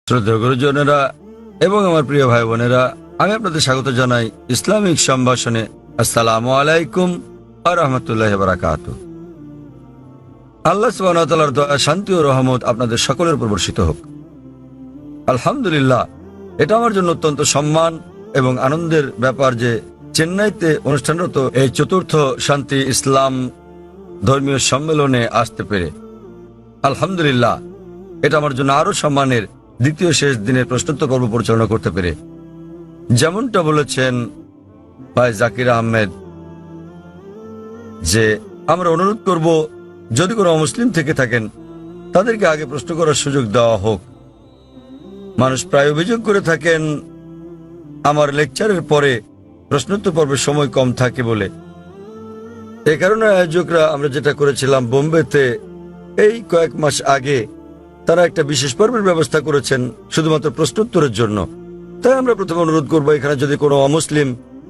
শ্রদ্ধেয় গুরুজনেরা এবং আমার প্রিয় ভাই বোনেরা, আমি আপনাদের স্বাগত জানাই ইসলামিক সম্ভাষণে। আসসালামু আলাইকুম ওয়া রাহমাতুল্লাহি ওয়া বারাকাতুহু। আল্লাহ সুবহানাহু ওয়া তাআলার দয়া, শান্তি ও রহমত আপনাদের সকলের উপর বর্ষিত হোক। আলহামদুলিল্লাহ, এটা আমার জন্য অত্যন্ত সম্মান এবং আনন্দের ব্যাপার যে চেন্নাইতে অনুষ্ঠানরত এই চতুর্থ শান্তি ইসলাম ধর্মীয় সম্মেলনে আসতে পেরে। আলহামদুলিল্লাহ, এটা আমার জন্য আরো সম্মানের। দ্বিতীয় শেষ দিনের প্রশ্নোত্তর পর্ব পরিচালনা করতে পেরে, যেমনটা বলেছেন ভাই জাকির আহমেদ, যে আমরা অনুরোধ করব যদি কোনো অমুসলিম থেকে থাকেন তাদেরকে আগে প্রশ্ন করার সুযোগ দেওয়া হোক। মানুষ প্রায় অভিযোগ করে থাকেন আমার লেকচারের পরে প্রশ্নোত্তর পর্বের সময় কম থাকে বলে। এ কারণে আয়োজকরা আমরা যেটা করেছিলাম বোম্বেতে এই কয়েক মাস আগে, তারা একটা বিশেষ পর্বের ব্যবস্থা করেছেন শুধুমাত্র প্রশ্নোত্তরের জন্য। তাই আমরা প্রথমে অনুরোধ করবো, এখানে যদি কোনো অমুসলিম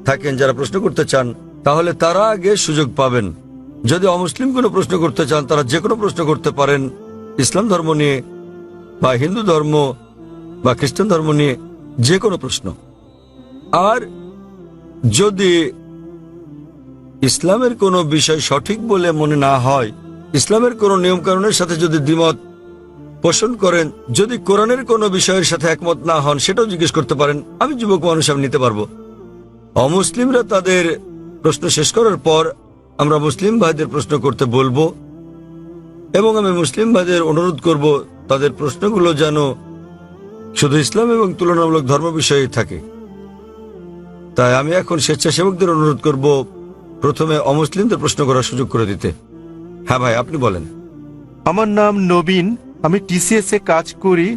থাকেন যারা প্রশ্ন করতে চান তাহলে তারা আগে সুযোগ পাবেন। যদি অমুসলিম কোনো প্রশ্ন করতে চান তারা যে কোনো প্রশ্ন করতে পারেন, ইসলাম ধর্ম নিয়ে বা হিন্দু ধর্ম বা খ্রিস্টান ধর্ম নিয়ে যে কোনো প্রশ্ন। আর যদি ইসলামের কোনো বিষয় সঠিক বলে মনে না হয়, ইসলামের কোনো নিয়মকানুনের সাথে যদি দ্বিমত পোষণ করেন, যদি কোরআনের কোনো বিষয়ের সাথে একমত না হন, সেটাও জিজ্ঞেস করতে পারেন। আমি যুবক মানুষ, আমি নিতে পারবো। অমুসলিমরা তাদের প্রশ্ন শেষ করার পর আমরা মুসলিম ভাইদের প্রশ্ন করতে বলবো, এবং আমি মুসলিম ভাইদের অনুরোধ করব তাদের প্রশ্নগুলো যেন শুধু ইসলাম এবং তুলনামূলক ধর্ম বিষয়ে থাকে। তাই আমি এখন স্বেচ্ছাসেবকদের অনুরোধ করব প্রথমে অমুসলিমদের প্রশ্ন করার সুযোগ করে দিতে। হ্যাঁ ভাই, আপনি বলেন। আমার নাম নবীন, আমি টিসিএস এ কাজ করি।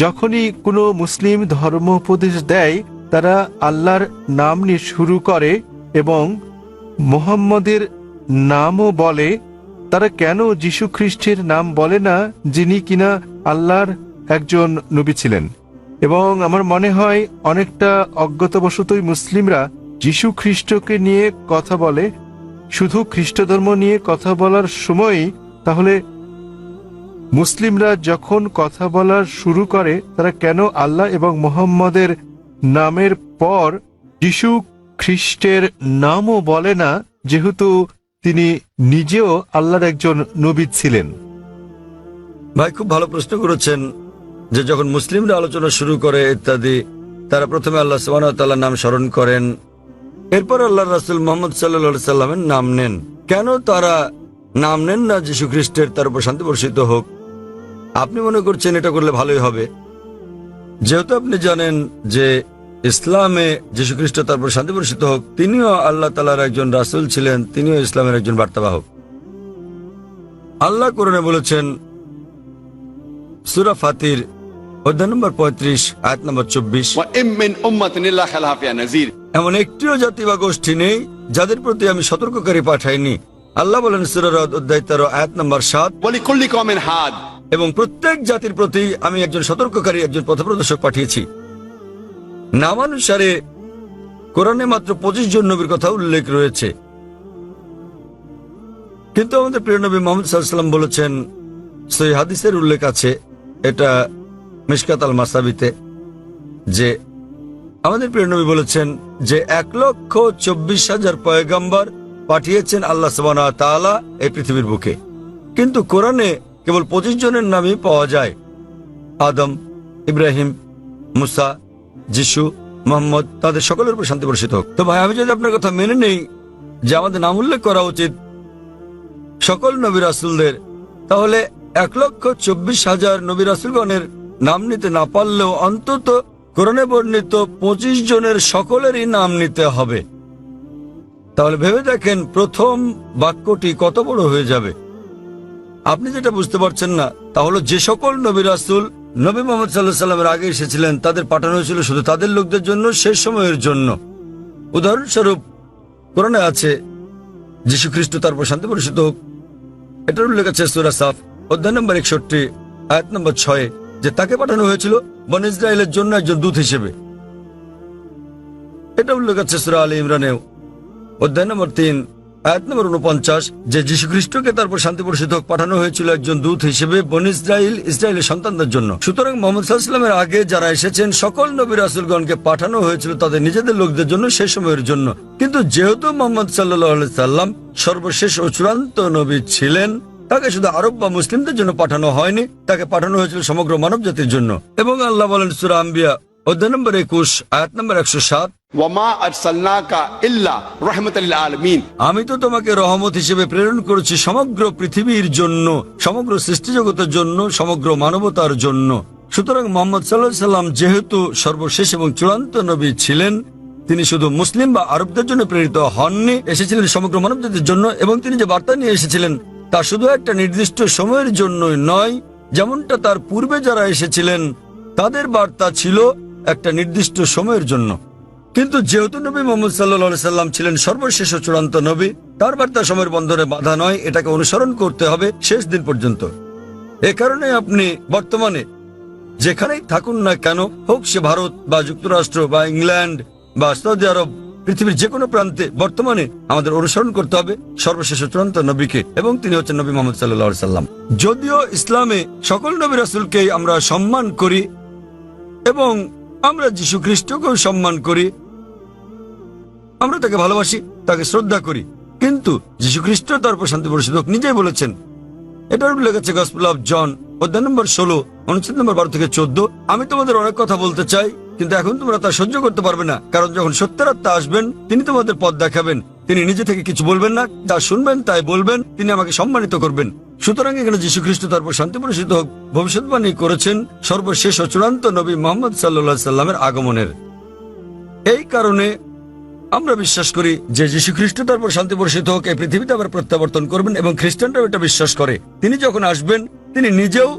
যখনই কোনো মুসলিম ধর্ম উপদেশ দেয় তারা আল্লাহর নাম নিয়ে শুরু করে এবং মুহাম্মদের নামও বলে। তারা কেন যীশু খ্রিস্টের নাম বলে না, যিনি কিনা আল্লাহর একজন নবী ছিলেন? এবং আমার মনে হয় অনেকটা অজ্ঞতাবশতই মুসলিমরা যীশু খ্রিস্টকে নিয়ে কথা বলে, শুধু খ্রিস্ট ধর্ম নিয়ে কথা বলার সময়ই। তাহলে মুসলিমরা যখন কথা বলা শুরু করে তারা কেন আল্লাহ এবং মুহাম্মদের নামের পর যীশু খ্রিস্টের নামও বলে না, যেহেতু তিনি নিজেও আল্লাহর একজন নবী ছিলেন? ভাই, খুব ভালো প্রশ্ন করেছেন যে যখন মুসলিমরা আলোচনা শুরু করে ইত্যাদি, তারা প্রথমে আল্লাহ সুবহানাহু ওয়া তাআলার নাম স্মরণ করেন, এরপর আল্লাহর রাসূল মুহাম্মদ সাল্লাল্লাহু আলাইহি সাল্লামের নাম নেন। কেন তারা নাম নেন না যীশু খ্রিস্টের, তার উপর শান্তি বর্ষিত হোক? আপনি মনে করছেন এটা করলে ভালোই হবে, যেহেতু আপনি জানেন যে ইসলামে যীশু খ্রিস্ট, তার উপর শান্তি বর্ষিত হোক, তিনিও আল্লাহ তাআলার একজন রাসূল ছিলেন, তিনিও ইসলামের একজন বার্তাবাহক। আল্লাহ কোরআনে বলেছেন সূরা ফাতির অধ্যায় নম্বর 35 আয়াত নম্বর 24, এমন একটিও জাতি বা গোষ্ঠী নেই যাদের প্রতি আমি সতর্ককারী পাঠাইনি। আল্লাহ বলেন সূরা রদ অধ্যায় 13 আয়াত নম্বর 7, এবং প্রত্যেক জাতির প্রতি আমি একজন সতর্ককারী, একজন পথপ্রদর্শক পাঠিয়েছি। নামানুসারে কোরআনে মাত্র 25 জন নবীর কথা উল্লেখ রয়েছে, কিন্তু আমাদের প্রিয় নবী মুহাম্মদ সাল্লাল্লাহু আলাইহি ওয়াসাল্লাম বলেছেন, সহিহ হাদিসের উল্লেখ আছে, এটা মিশকাত আল মাসাবিতে, যে আমাদের প্রিয় নবী বলেছেন যে 1,24,000 পয়গম্বর পাঠিয়েছেন আল্লাহ সুবহানাহু ওয়া তাআলা এই পৃথিবীর বুকে, কিন্তু কোরআনে কেবল 25 জনের নামই পাওয়া যায়। আদম, ইব্রাহিম, মুসা, যিশু, মুহাম্মদ, তাদের সকলের উপর শান্তি বর্ষিত হোক। তো ভাই, আমি যদি আপনার কথা মেনে নেই যে আমাদের নাম উল্লেখ করা উচিত সকল নবী রাসূলদের, তাহলে 1,24,000 নবী রাসূলগণের নাম নিতে না পারলেও অন্তত কোরআনে বর্ণিত 25 জনের সকলেরই নাম নিতে হবে। তাহলে ভেবে দেখেন প্রথম বাক্যটি কত বড় হয়ে যাবে। আপনি যেটা বুঝতে পারছেন না তা হলো, যে সকল নবী রাসূল নবী মুহাম্মদ সাল্লাল্লাহু আলাইহি ওয়াসাল্লামের আগে এসেছিলেন তাদের পাঠানো হয়েছিল শুধু তাদের লোকদের জন্য, শেষ সময়ের জন্য। উদাহরণস্বরূপ কোরআনে আছে যীশু খ্রিস্ট, তার উপর শান্তি বর্ষিত হোক, এটার উল্লেখ আছে সূরা সাফ অধ্যায় নম্বর 61 আয়াত নম্বর 6, যে তাকে পাঠানো হয়েছিল বনী ইসরাইলের জন্য একজন দূত হিসেবে। এটা উল্লেখ আছে সূরা আলে ইমরানেও অধ্যায় নম্বর 3 আয়াত নম্বর 49, যে যীশু খ্রিস্টকে তারপর শান্তি বর্ষিত হোক পাঠানো হয়েছিল একজন দূত হিসেবে বনী ইসরায়েলের সন্তানদের জন্য। সুতরাং মোহাম্মদ সাল্লাল্লাহু আলাইহি ওয়াসাল্লামের আগে যারা এসেছেন সকল নবী রাসূলগণকে পাঠানো হয়েছিল তাদের নিজেদের লোকদের জন্য, সেই সময়ের জন্য। কিন্তু যেহেতু মোহাম্মদ সাল্লাল্লাহু আলাইহি সাল্লাম সর্বশেষ ও চূড়ান্ত নবী ছিলেন, তাকে শুধু আরব বা মুসলিমদের জন্য পাঠানো হয়নি, তাকে পাঠানো হয়েছিল সমগ্র মানব জাতির জন্য। এবং আল্লাহ বলেন সূরা আম্বিয়া অধ্যায় নম্বর 21 আয়াত নম্বর 107, ওয়ামা আরসালনাকা ইল্লা রাহমাতাল লিল আলামিন, আমি তো তোমাকে রহমত হিসেবে প্রেরণ করেছি সমগ্র পৃথিবীর জন্য, সমগ্র সৃষ্টি জগতের জন্য, সমগ্র মানবতার জন্য। সুতরাং মোহাম্মদ সাল্লাল্লাহু আলাইহি সাল্লাম যেহেতু সর্বশেষ এবং চূড়ান্ত নবী ছিলেন, তিনি শুধু মুসলিম বা আরবদের জন্য প্রেরিত হননি, এসেছিলেন সমগ্র মানব জাতির জন্য। এবং তিনি যে বার্তা নিয়ে এসেছিলেন তা শুধু একটা নির্দিষ্ট সময়ের জন্যই নয়, যেমনটা তার পূর্বে যারা এসেছিলেন তাদের বার্তা ছিল একটা নির্দিষ্ট সময়ের জন্য। কিন্তু যেহেতু নবী মুহাম্মদ সাল্লাল্লাহু আলাইহি সাল্লাম ছিলেন সর্বশেষ ও চূড়ান্ত নবী, তার বার্তা সময়ের বন্ধনে বাধা নয়, এটাকে অনুসরণ করতে হবে শেষ দিন পর্যন্ত। এ কারণে আপনি বর্তমানে যেখানেই থাকুন না কেন, হোক সে ভারত বা যুক্তরাষ্ট্র বা ইংল্যান্ড বা সৌদি আরব, পৃথিবীর যে কোনো প্রান্তে বর্তমানে আমাদের অনুসরণ করতে হবে সর্বশেষ ও চূড়ান্ত নবীকে, এবং তিনি হচ্ছেন নবী মুহাম্মদ সাল্লাল্লাহু আলাইহি সাল্লাম। যদিও ইসলামে সকল নবী রাসূলকেই আমরা সম্মান করি এবং আমরা যীশু খ্রিস্টকেও সম্মান করি, আমরা তাকে ভালোবাসি, তাকে শ্রদ্ধা করি, কিন্তু যীশু খ্রিস্ট তার উপর শান্তি বর্ষিত হোক নিজেই বলেছেন, এটার উল্লেখ আছে গসপেল অফ জন অধ্যায় নম্বর 16 অনুচ্ছেদ নম্বর 12 থেকে 14, আমি তোমাদের অনেক কথা বলতে চাই, কিন্তু এখন তোমরা তা সহ্য করতে পারবে না, কারণ যখন সত্যের আত্মা আসবেন তিনি তোমাদের পথ দেখাবেন। তিনি নিজে থেকে কিছু বলবেন না, যা শুনবেন তাই বলবেন, তিনি আমাকে সম্মানিত করবেন। সুতরাং এখানে যীশু খ্রিস্ট তারপর শান্তি বর্ষিত হোক ভবিষ্যৎবাণী করেছেন সর্বশেষ ও চূড়ান্ত নবী মুহাম্মদ সাল্লাল্লাহু আলাইহি সাল্লামের আগমনের। এই কারণে আমরা বিশ্বাস করি যে যীশু খ্রিস্ট তারপর শান্তি বর্ষিত হোক এই পৃথিবীতে আবার প্রত্যাবর্তন করবেন, এবং খ্রিস্টানরাও এটা বিশ্বাস করে। তিনি যখন আসবেন তিনি নিজেও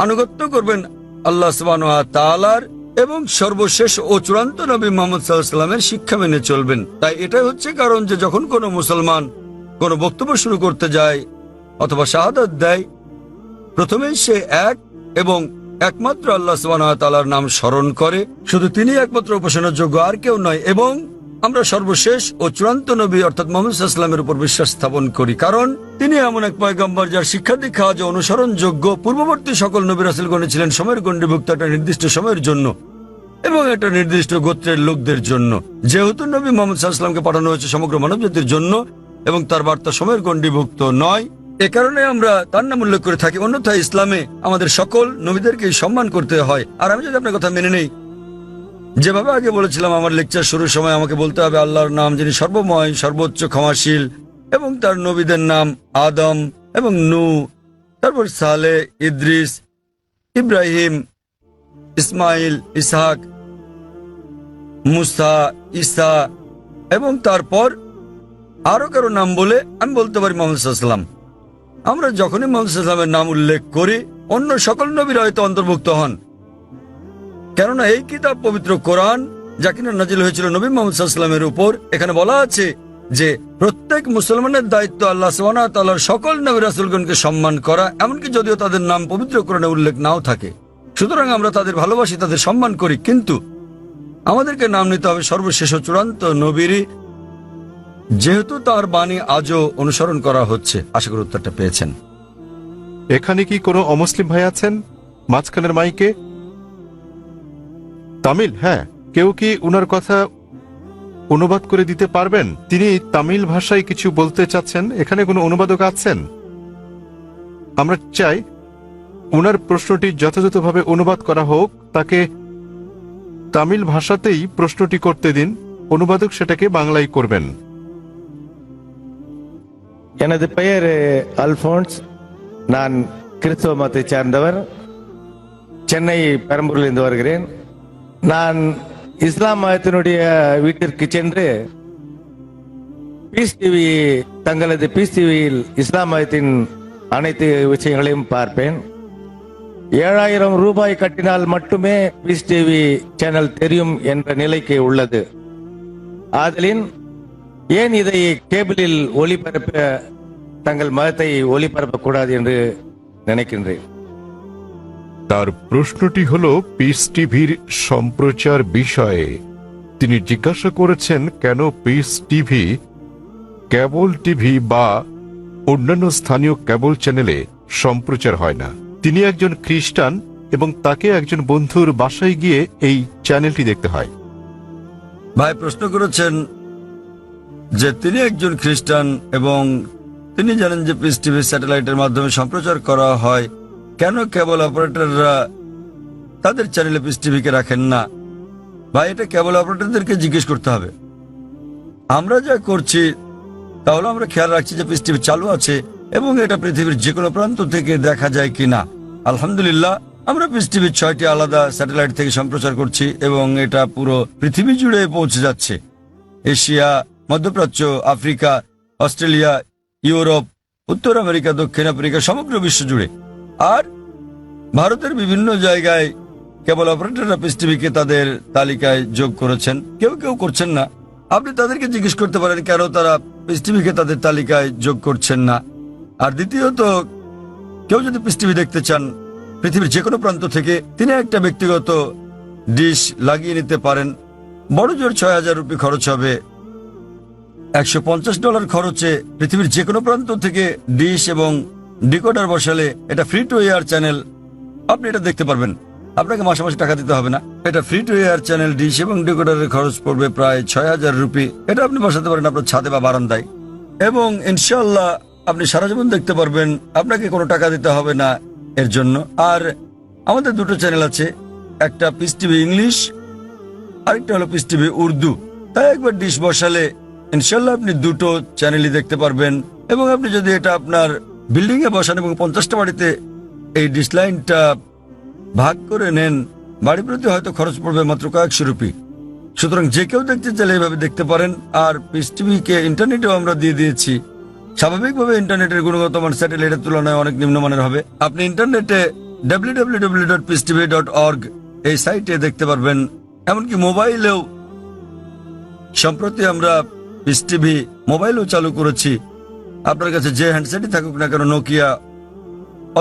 আনুগত্য করবেন আল্লাহ সুবহানাহু ওয়া তাআলার, এবং সর্বশেষ ও চূড়ান্ত নবী মুহাম্মদ সাল্লাল্লাহু আলাইহি সাল্লামের শিক্ষা মেনে চলবেন। তাই এটাই হচ্ছে কারণ যে যখন কোনো মুসলমান কোনো বক্তব্য শুরু করতে যায় অথবা শাহাদাত দেয়, প্রথমেই সে এক এবং একমাত্র আল্লাহ সুবহানাহু ওয়া তাআলার নাম স্মরণ করে, শুধু তিনি একমাত্র উপাসনার যোগ্য, আর কেউ নয়। এবং আমরা সর্বশেষ ও চূড়ান্ত নবী অর্থাৎ মুহাম্মদ সাল্লাল্লাহু আলাইহি ওয়াসাল্লামের উপর বিশ্বাস স্থাপন করি, কারণ তিনি এমন এক পয়গম্বর যার শিক্ষা দীক্ষা আজ অনুসরণযোগ্য। পূর্ববর্তী সকল নবী রাসূলগণ ছিলেন সময়ের গণ্ডিভুক্ত একটা নির্দিষ্ট সময়ের জন্য এবং একটা নির্দিষ্ট গোত্রের লোকদের জন্য। যেহেতু নবী মুহাম্মদ সাল্লাল্লাহু আলাইহি ওয়াসাল্লামকে পাঠানো হয়েছে সমগ্র মানবজাতির জন্য এবং তার বার্তা সময়ের গণ্ডিভুক্ত নয়, এ কারণে আমরা তার নাম উল্লেখ করে থাকি। অন্যথায় ইসলামে আমাদের সকল নবীদেরকে সম্মান করতে হয়। আর আমি যদি আপনার কথা মেনে নেই, যেভাবে আগে বলেছিলাম আমার লেকচার শুরুর সময়, আমাকে বলতে হবে আল্লাহর নাম যিনি সর্বময়, সর্বোচ্চ, ক্ষমাশীল, এবং তার নবীদের নাম আদম এবং নূহ, তারপর সালেহ, ইদ্রিস, ইব্রাহিম, ইসমাইল, ইসহাক, মুসা, ঈসা, এবং তারপর আরো কারো নাম বলে আমি বলতে পারি মুহাম্মদ সাল্লাল্লাহু আলাইহি ওয়াসাল্লাম। আমরা যখনই মুহাম্মদ সাল্লাল্লাহু আলাইহি ওয়াসাল্লামের নাম উল্লেখ করি অন্য সকল নবীরা হয়তো অন্তর্ভুক্ত হন, কেননা এই কিতাব পবিত্র কোরআন যা কিনা নাজিল হয়েছিল নবী মুহাম্মদ সাল্লাল্লাহু আলাইহি ওয়াসাল্লামের উপর, এখানে বলা আছে যে প্রত্যেক মুসলমানের দায়িত্ব আল্লাহ সুবহানাহু ওয়া তাআলার সকল নবী রাসূলগণকে সম্মান করা, এমনকি যদিও তাদের নাম পবিত্র কোরআনে উল্লেখ নাও থাকে। সুতরাং আমরা তাদের ভালোবাসি, তাদের সম্মান করি, কিন্তু আমাদেরকে নাম নিতে হবে সর্বশেষ ও চূড়ান্ত নবীরই, যেহেতু তার বাণী আজও অনুসরণ করা হচ্ছে। আশা করি উত্তরটা পেয়েছেন। এখানে কি কোনো অমুসলিম ভাই আছেন মাঝখানের মাইকে? তামিল? হ্যাঁ, কেউ কি উনার কথা অনুবাদ করে দিতে পারবেন? তিনি তামিল ভাষায় কিছু বলতে চাচ্ছেন। এখানে কোনো অনুবাদক আছেন? আমরা চাই উনার প্রশ্নটি যথাযথভাবে অনুবাদ করা হোক, তাকে তামিল ভাষাতেই প্রশ্নটি করতে দিন, অনুবাদক সেটাকে বাংলায় করবেন। எனது பெயர் அல்போன்ஸ். நான் கிறிஸ்தவ மதத்தை சார்ந்தவர். சென்னை பெரம்பூரிலிருந்து வருகிறேன். நான் இஸ்லாம் மதத்தினுடைய வீட்டிற்கு சென்று பீஸ் டிவி, தங்களது பீஸ் டிவியில் இஸ்லாம் மதத்தின் அனைத்து விஷயங்களையும் பார்ப்பேன். 7000 ரூபாய் கட்டினால் மட்டுமே பீஸ் டிவி சேனல் தெரியும் என்ற நிலைக்கு உள்ளது. ஆதலின் ஏன் இதை கேபிளில் ஒளிபரப்ப தங்கள் மதத்தை ஒளிபரப்பக்கூடாது என்று நினைக்கின்றேன். তার প্রশ্নটি হলো পিস টিভির সম্প্রচার বিষয়ে। তিনি জিজ্ঞাসা করেছেন কেন পিস টিভি কেবল টিভি বা অন্যান্য স্থানীয় কেবল চ্যানেলে সম্প্রচার হয় না। তিনি একজন খ্রিস্টান এবং তাকে একজন বন্ধুর বাসায় গিয়ে এই চ্যানেলটি দেখতে হয়। ভাই প্রশ্ন করেছেন যে তিনি একজন খ্রিস্টান এবং তিনি জানেন যে পিস টিভি স্যাটেলাইটের মাধ্যমে সম্প্রচার করা হয়, কেন কেবল অপারেটররা তাদের চ্যানেলে পিস টিভিকে রাখেন না? ভাই এটা কেবল অপারেটরদেরকে জিজ্ঞেস করতে হবে। আমরা যা করছি তাহলে আমরা খেয়াল রাখছি যে পিস টিভি চালু আছে এবং এটা পৃথিবীর যে কোনো প্রান্ত থেকে দেখা যায় কিনা। আলহামদুলিল্লাহ আমরা পিস টিভির 6টি আলাদা স্যাটেলাইট থেকে সম্প্রচার করছি এবং এটা পুরো পৃথিবী জুড়ে পৌঁছে যাচ্ছে। এশিয়া, মধ্যপ্রাচ্য, আফ্রিকা, অস্ট্রেলিয়া, ইউরোপ, উত্তর আমেরিকা, দক্ষিণ আফ্রিকা, সমগ্র বিশ্ব জুড়ে। আর ভারতের বিভিন্ন জায়গায় কেবল অপারেটররা পিস টিভিকে তাদের তালিকায় যোগ করেছেন, কেউ কেউ করছেন না। আপনি তাদেরকে জিজ্ঞেস করতে পারেন কেন তারা পিস টিভিকে তাদের তালিকায় যোগ করছেন না। আর দ্বিতীয়ত, কেউ যদি পিস টিভি দেখতে চান পৃথিবীর যে কোনো প্রান্ত থেকে, তিনি একটা ব্যক্তিগত ডিশ লাগিয়ে নিতে পারেন। বড় জোর ৬,০০০ রুপি খরচ হবে। $150 খরচে পৃথিবীর যে কোনো প্রান্ত থেকে ডিশ এবং ডিকোডার বসালে এটা ফ্রি টু এয়ার চ্যানেল, আপনি এটা দেখতে পারবেন। আপনাকে মাসে মাসে টাকা দিতে হবে না। এটা free to air channel, dish এবং ডিকোডারের খরচ পড়বে প্রায় ৬,০০০ রুপি। এটা আপনি বসাতে পারেন আপনার ছাদে বা বারান্দায় এবং ইনশাআল্লাহ আপনি সারা জীবন দেখতে পারবেন। আপনাকে কোনো টাকা দিতে হবে না এর জন্য। আর আমাদের দুটো চ্যানেল আছে, একটা পিস টিভি ইংলিশ, আরেকটা হলো পিস টিভি উর্দু। তাই একবার ডিশ বসালে ইনশাআল্লাহ আপনি দুটো চ্যানেলই দেখতে পারবেন। এবং আপনি যদি এটা আপনার বিল্ডিং এ বসান এবং 50টা বাড়িতে এই ডিশ লাইনটা ভাগ করে নেন, বাড়ি প্রতি হয়তো খরচ পড়বে মাত্র কয়েকশো রুপি। সুতরাং যে কেউ দেখতে চাইলে এইভাবে দেখতে পারেন। আর পিস টিভিকে ইন্টারনেটেও আমরা দিয়ে দিয়েছি। স্বাভাবিকভাবে ইন্টারনেটের গুণগত মান স্যাটেলাইটের তুলনায় অনেক নিম্নমানের হবে। আপনি ইন্টারনেটে www.peacetv.org এই সাইটে দেখতে পারবেন। এমনকি মোবাইলেও সম্প্রতি আমরা পিস টিভি মোবাইলেও চালু করেছি। আপনার কাছে যে হ্যান্ডসেটই থাকুক না কেন, নোকিয়া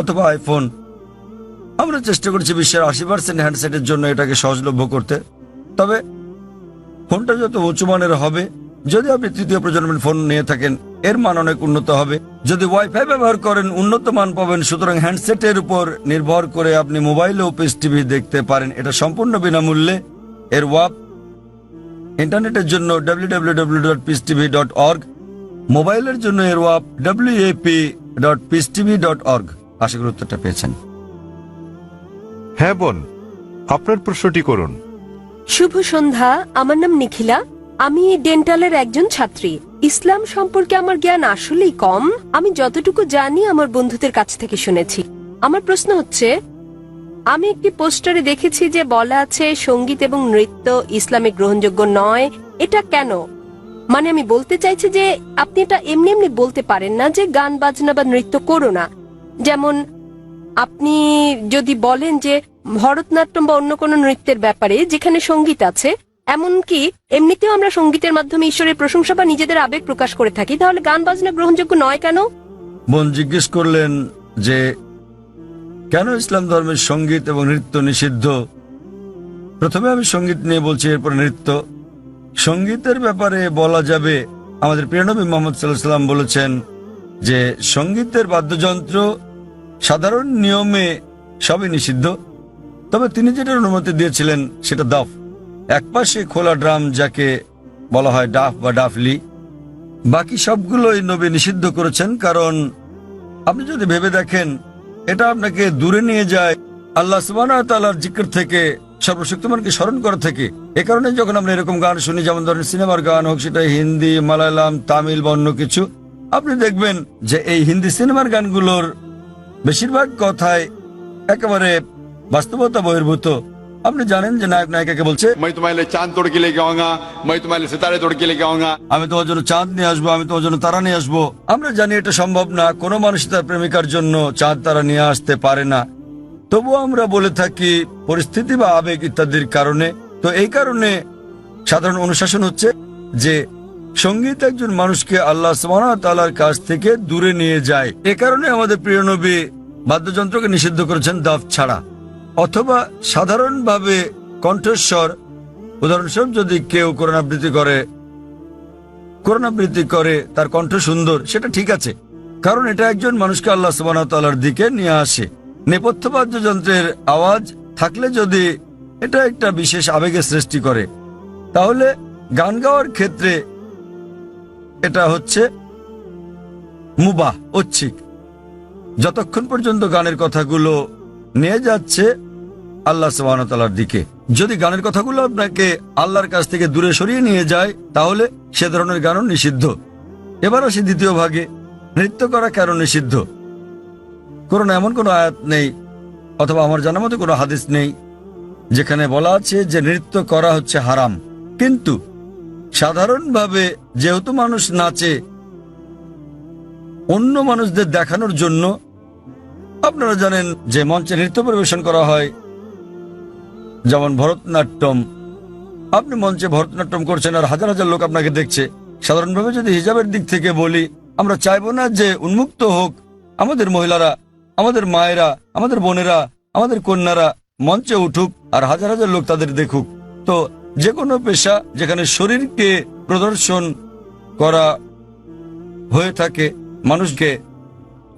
অথবা আইফোন, আমরা চেষ্টা করছি বিশ্বের 80% হ্যান্ডসেটের জন্য এটাকে সহজলভ্য করতে। তবে ফোনটা যত উঁচু মানের হবে, যদি আপনি তৃতীয় প্রজন্মের ফোন নিয়ে থাকেন এর মান অনেক উন্নত হবে। যদি ওয়াইফাই ব্যবহার করেন উন্নত মান পাবেন। সুতরাং হ্যান্ডসেটের উপর নির্ভর করে আপনি মোবাইলেও পিস টিভি দেখতে পারেন। এটা সম্পূর্ণ বিনামূল্যে। এর ওয়াপ ইন্টারনেটের জন্য www.peacetv.org, মোবাইলের জন্য এর ওয়াপ wap.peacetv.org। আশা করি উত্তরটা পেয়েছেন। হ্যাঁ বোন, আপনার প্রশ্নটি করুন। শুভ সন্ধ্যা, আমার নাম নিখিলা। আমি ডেন্টালের একজন ছাত্রী। ইসলাম সম্পর্কে আমার জ্ঞান আসলেই কম। আমি যতটুকু জানি আমার বন্ধুদের কাছ থেকে শুনেছি। আমার প্রশ্ন হচ্ছে, আমি একটি পোস্টারে দেখেছি যে বলা আছে সঙ্গীত এবং নৃত্য ইসলামে গ্রহণযোগ্য নয়। এটা কেন? মানে আমি বলতে চাইছি যে আপনি এটা এমনি এমনি বলতে পারেন না যে গান বাজনা বা নৃত্য করো না। যেমন আপনি যদি বলেন যে ভরতনাট্যম বা অন্য কোনো নৃত্যের ব্যাপারে যেখানে সঙ্গীত আছে, এমনকি এমনিতেও আমরা সঙ্গীতের মাধ্যমে ঈশ্বরের প্রশংসা বা নিজেদের আবেগ প্রকাশ করে থাকি, তাহলে গান বাজনা গ্রহণযোগ্য নয় কেন? বোন জিজ্ঞেস করলেন যে কেন ইসলাম ধর্মের সঙ্গীত এবং নৃত্য নিষিদ্ধ। প্রথমে আমি সঙ্গীত নিয়ে বলছি, এরপর নৃত্য। সঙ্গীতের ব্যাপারে বলা যাবে, আমাদের প্রিয় নবী মুহাম্মদ সাল্লাল্লাহু আলাইহি ওয়াসাল্লাম বলেছেন যে সঙ্গীতের বাদ্যযন্ত্র সাধারণ নিয়মে সবই নিষিদ্ধ, তবে তিনি যেটার অনুমতি দিয়েছিলেন সেটা দাফ, একপাশে খোলা ড্রাম যাকে বলা হয় ডাফ বা ডাফলি। বাকি সবগুলোই নবী নিষিদ্ধ করেছেন। কারণ আপনি যদি ভেবে দেখেন, এটা আপনাকে দূরে নিয়ে যায় আল্লাহ সুবহানাহু ওয়া তাআলার জিকির থেকে, সর্বশক্তিমানকে স্মরণ করা থেকে। এ কারণে যখন আমরা এরকম গান শুনি, যেমন ধরেন সিনেমার গান হোক, সেটা হিন্দি, মালায়ালাম, তামিল বা অন্য কিছু, আপনি দেখবেন যে এই হিন্দি সিনেমার গানগুলোর বেশিরভাগ কথাই একেবারে বাস্তবতা বহির্ভূত। আপনি জানেন যে নায়ক নায়িকাকে বলছে, मैं तुम्हारे लिए चांद तोड़ के लेके आऊंगा, मैं तुम्हारे लिए सितारे तोड़ के लेके आऊंगा। আমি তোমার জন্য চাঁদ নিয়ে আসবো, আমি তোমার জন্য তারা নিয়ে আসবো। আমরা জানি এটা সম্ভব না, কোনো মানুষ তার প্রেমিকার জন্য চাঁদ তারা নিয়ে আসতে পারে না। তবুও আমরা বলে থাকি পরিস্থিতি বা আবেগ ইত্যাদির কারণে। তো এই কারণে সাধারণ অনুশাসন হচ্ছে যে সঙ্গীত একজন মানুষকে আল্লাহ সুবহানাহু ওয়া তাআলার কাছ থেকে দূরে নিয়ে যায়। এ কারণে আমাদের প্রিয় নবী বাদ্যযন্ত্রকে নিষিদ্ধ করেছেন দাফ ছাড়া, অথবা সাধারণভাবে কণ্ঠস্বর। উদাহরণস্বরূপ যদি কেউ কোরআন আবৃত্তি করে কোরআন আবৃত্তি করে, তার কণ্ঠ সুন্দর, সেটা ঠিক আছে, কারণ এটা একজন মানুষকে আল্লাহ সুবহানাহু ওয়া তাআলার দিকে নিয়ে আসে। নেপথ্য বাদ্যযন্ত্রের আওয়াজ থাকলে যদি এটা একটা বিশেষ আবেগের সৃষ্টি করে, তাহলে গান গাওয়ার ক্ষেত্রে এটা হচ্ছে মুবাহ, ঐচ্ছিক, যতক্ষণ পর্যন্ত গানের কথাগুলো নিয়ে যাচ্ছে আল্লাহ সুবহানাহু ওয়া তাআলার দিকে। যদি গানের কথাগুলো আপনাকে আল্লাহর কাছ থেকে দূরে সরিয়ে নিয়ে যায়, তাহলে সে ধরনের গানও নিষিদ্ধ। এবার আসি দ্বিতীয় ভাগে, নৃত্য করা কেন নিষিদ্ধ। কোরআনে এমন কোনো আয়াত নেই, অথবা আমার জানার মতো কোনো হাদিস নেই যেখানে বলা আছে যে নৃত্য করা হচ্ছে হারাম। কিন্তু সাধারণভাবে যেহেতু মানুষ নাচে অন্য মানুষদের দেখানোর জন্য, আপনারা জানেন যে মঞ্চে নৃত্য পরিবেশন করা হয়, যেমন ভরতনাট্যম। আপনি মঞ্চে ভরতনাট্যম করছেন আর হাজার হাজার লোক আপনাকে দেখছে। সাধারণভাবে যদি হিজাবের দিক থেকে বলি, আমরা চাইবো না যে উন্মুক্ত হোক আমাদের মহিলারা, আমাদের মায়েরা, আমাদের বোনেরা, আমাদের কন্যারা মঞ্চে উঠুক আর হাজার হাজার লোক তাদের দেখুক। তো যে কোনো পেশা যেখানে শরীরকে প্রদর্শন করা হয়ে থাকে মানুষকে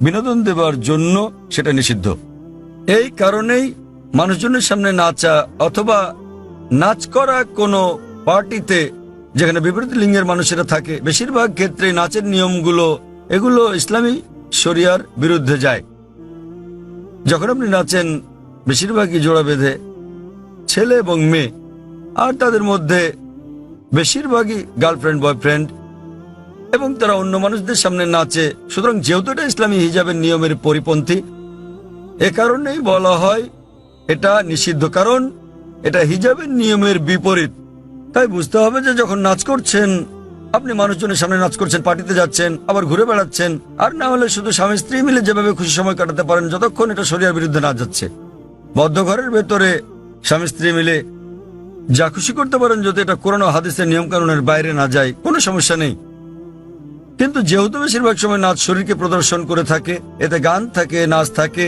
বিনোদন দেবার জন্য, সেটা নিষিদ্ধ। এই কারণেই মানুষজনের সামনে নাচা অথবা নাচ করা কোনো পার্টিতে যেখানে বিপরীত লিঙ্গের মানুষেরা থাকে, বেশিরভাগ ক্ষেত্রে নাচের নিয়মগুলো এগুলো ইসলামী শরিয়ার বিরুদ্ধে যায়। যখন আপনি নাচেন বেশিরভাগই জোড়া বেঁধে, ছেলে এবং মেয়ে, আর তাদের মধ্যে বেশিরভাগই গার্লফ্রেন্ড বয়ফ্রেন্ড, এবং তারা অন্য মানুষদের সামনে নাচে। সুতরাং যেহেতু এটা ইসলামী হিজাবের নিয়মের পরিপন্থী, এ কারণেই বলা হয় এটা নিষিদ্ধ, কারণ এটা হিজাবের নিয়মের বিপরীত। তাই বুঝতে হবে যে যখন নাচ করছেন, আপনি মানুষজনের সামনে নাচ করছেন, পার্টিতে যাচ্ছেন, আবার ঘুরে বেড়াচ্ছেন, আর না হলে শুধু স্বামী স্ত্রী মিলে যেভাবে খুশি সময় কাটাতে পারেন, যতক্ষণ এটা শরিয়ার বিরুদ্ধে না যাচ্ছে। বদ্ধ ঘরের ভেতরে স্বামী স্ত্রী মিলে যা খুশি করতে পারেন, যদি এটা কোরআন ও হাদিসের নিয়ম কানুনের বাইরে না যায়, কোনো সমস্যা নেই। কিন্তু যেহেতু বেশিরভাগ সময় নাচ শরীরকে প্রদর্শন করে থাকে, এতে গান থাকে, নাচ থাকে,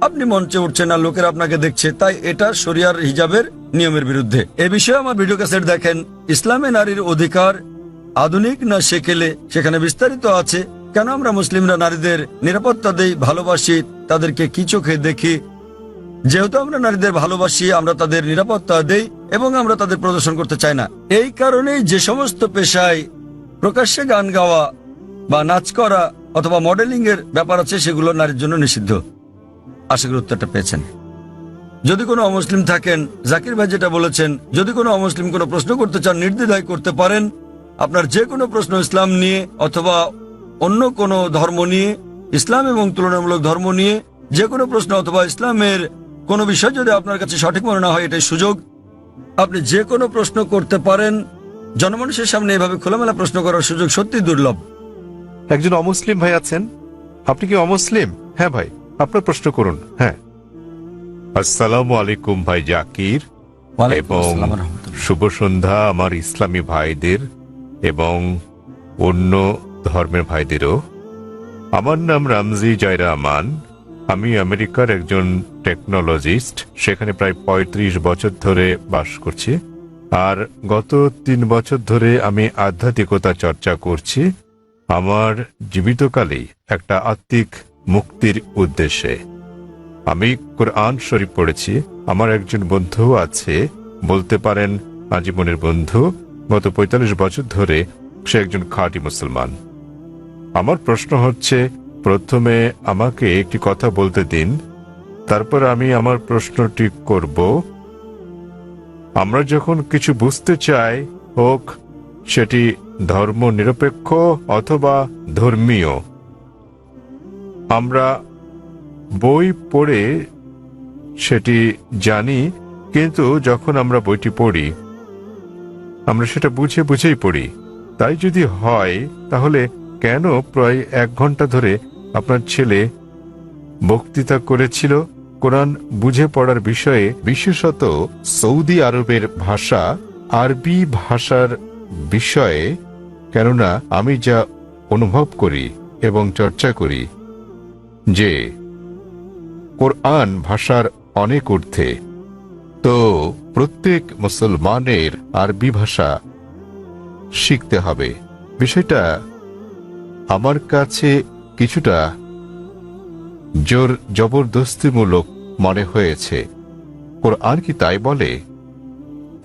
আপনি মঞ্চে উঠছেন আর লোকেরা আপনাকে দেখছে, তাই এটা শরিয়ার হিজাবের নিয়মের বিরুদ্ধে। এ বিষয়ে আমার ভিডিও ক্যাসেট দেখেন, ইসলামে নারীর অধিকার আধুনিক না সেকেলে, সেখানে বিস্তারিত আছে কেন আমরা মুসলিমরা নারীদের নিরাপত্তা দেই, ভালোবাসি, তাদেরকে কি চোখে দেখি। যেহেতু আমরা নারীদের ভালোবাসি, আমরা তাদের নিরাপত্তা দেই এবং আমরা তাদের প্রদর্শন করতে চাই না। এই কারণেই যে সমস্ত পেশায় প্রকাশ্যে গান গাওয়া বা নাচ করা অথবা মডেলিং এর ব্যাপার আছে, সেগুলো নারীর জন্য নিষিদ্ধ। আশা করি উত্তরটা পেয়েছেন। যদি কোনো অমুসলিম থাকেন, জাকির ভাই যেটা বলেছেন, যদি কোনো অমুসলিম কোনো প্রশ্ন করতে চান, নির্দ্বিধায় করতে পারেন। আপনার যে কোনো প্রশ্ন ইসলাম নিয়ে অথবা অন্য কোনো ধর্ম নিয়ে, ইসলাম এবং তুলনামূলক ধর্ম নিয়ে যে কোনো প্রশ্ন, অথবা ইসলামের কোনো বিষয় যদি আপনার কাছে সঠিক মনে না হয়, এটাই সুযোগ, আপনি যে কোনো প্রশ্ন করতে পারেন। জনমানুষের সামনে এভাবে খোলামেলা প্রশ্ন করার সুযোগ সত্যি দুর্লভ। একজন অমুসলিম ভাই আছেন, আপনি কি অমুসলিম? হ্যাঁ ভাই, আপনার প্রশ্ন করুন। হ্যাঁ, আসসালামু আলাইকুম ভাই জাকির, এবং শুভ সন্ধ্যা আমার ইসলামী ভাইদের এবং অন্য ধর্মের ভাইদেরও। আমার নাম রামজি জয়রা আমান। আমি আমেরিকার একজন টেকনোলজিস্ট, সেখানে প্রায় ৩৫ বছর ধরে বাস করছি। আর গত ৩ বছর ধরে আমি আধ্যাত্মিকতা চর্চা করছি আমার জীবিতকালেই একটা আত্মিক মুক্তির উদ্দেশ্যে। আমি কোরআন শরীফ পড়েছি। আমার একজন বন্ধু আছে, বলতে পারেন আজীবনের বন্ধু। গত ৪৫ বছর ধরে সে একজন খাঁটি মুসলমান। আমার প্রশ্ন হচ্ছে, প্রথমে আমাকে একটি কথা বলতে দিন, তারপর আমি আমার প্রশ্নটি করব। আমরা যখন কিছু বুঝতে চাই, হোক সেটি ধর্ম নিরপেক্ষ অথবা ধর্মীয়, আমরা বই পড়ে সেটি জানি, কিন্তু যখন আমরা বইটি পড়ি আমরা সেটা বুঝেই পড়ি। তাই যদি হয়, তাহলে কেন প্রায় 1 ঘন্টা ধরে আপনার ছেলে বক্তৃতা করেছিল কোরআন বুঝে পড়ার বিষয়ে, বিশেষত সৌদি আরবের ভাষা আরবি ভাষার বিষয়ে? কেননা আমি যা অনুভব করি এবং চর্চা করি যে কোরআন ভাষার অনেক ঊর্ধ্বে, তো প্রত্যেক মুসলমানের আরবি ভাষা শিখতে হবে। বিষয়টা আমার কাছে কিছুটা জোর জবরদস্তিমূলক মনে হয়েছে। কোরআন কি তাই বলে?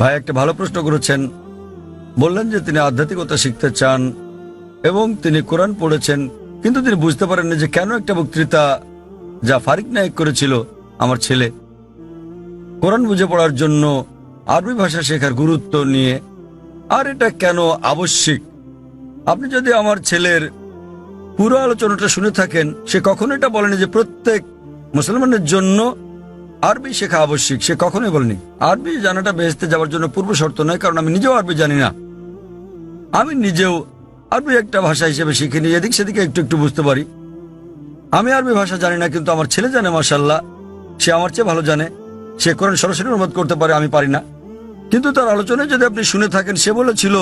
ভাই একটা ভালো প্রশ্ন করেছেন। বললেন যে তিনি আধ্যাত্মিকতা শিখতে চান এবং তিনি কোরআন পড়েছেন, কিন্তু তিনি বুঝতে পারেননি যে কেন একটা বক্তৃতা যা ফারিক নায়েক করেছিল আমার ছেলে কোরআন বুঝে পড়ার জন্য আরবি ভাষা শেখার গুরুত্ব নিয়ে, আর এটা কেন আবশ্যিক। আপনি যদি আমার ছেলের পুরো আলোচনাটা শুনে থাকেন, সে কখনো এটা বলেনি যে প্রত্যেক মুসলমানের জন্য আরবি শেখা আবশ্যিক। সে কখনোই বলেনি। আরবি জানাটা বেহেশতে যাওয়ার জন্য পূর্ব শর্ত নয়, কারণ আমি নিজেও আরবি জানি না। আমি নিজেও আরবি একটা ভাষা হিসেবে শিখিনি, এদিক সেদিকে একটু একটু বুঝতে পারি। আমি আরবি ভাষা জানি না, কিন্তু আমার ছেলে জানে, মাশাআল্লাহ। সে আমার চেয়ে ভালো জানে। সে কোরআন সরাসরি অনুবাদ করতে পারে, আমি পারি না। কিন্তু তার আলোচনায় যদি আপনি শুনে থাকেন, সে বলেছিল